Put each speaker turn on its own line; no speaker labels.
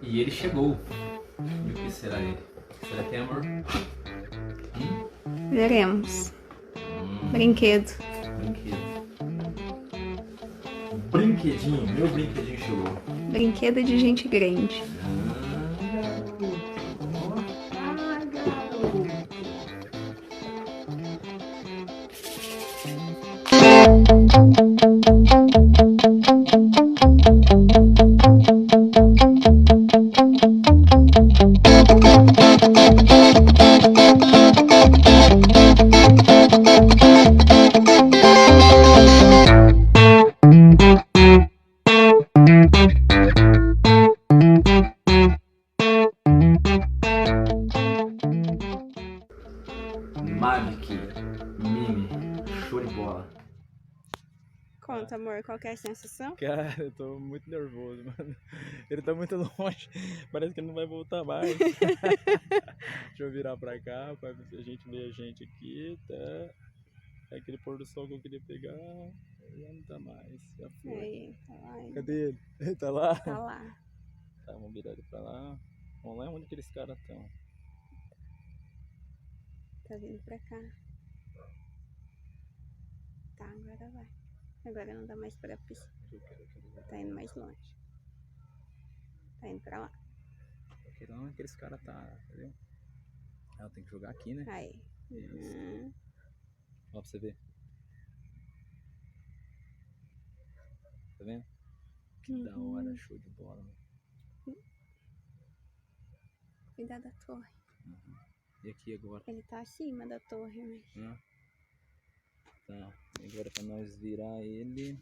E ele chegou. E o que será ele? O que será que é, amor?
Veremos. Brinquedo.
Brinquedo. Brinquedinho. Meu brinquedinho chegou.
Brinquedo de gente grande.
Mavic Mini, show de bola.
Conta, amor, qual que é a sensação?
Cara, eu tô muito nervoso, mano. Ele tá muito longe, parece que ele não vai voltar mais. Deixa eu virar pra cá, pra a gente ver a gente aqui, tá? É aquele pôr do sol que eu queria pegar, já não tá mais, já foi.
Aí, tá lá ainda.
Cadê ele? Ele tá lá?
Tá lá.
Tá, vamos virar ele pra lá. Vamos lá onde aqueles caras estão.
Tá vindo pra cá. Tá, agora vai. Agora não dá mais pra pisar. Tá indo mais longe. Tá indo pra lá.
Eu quero onde aqueles caras tá, entendeu? Ah, tem que jogar aqui, né?
Aí.
Isso. Ó, pra você ver. Tá vendo? Que da hora, show de bola, mano.
Cuidado da torre.
E aqui agora?
Ele tá acima da torre, mas...
Tá. Agora pra nós virar ele.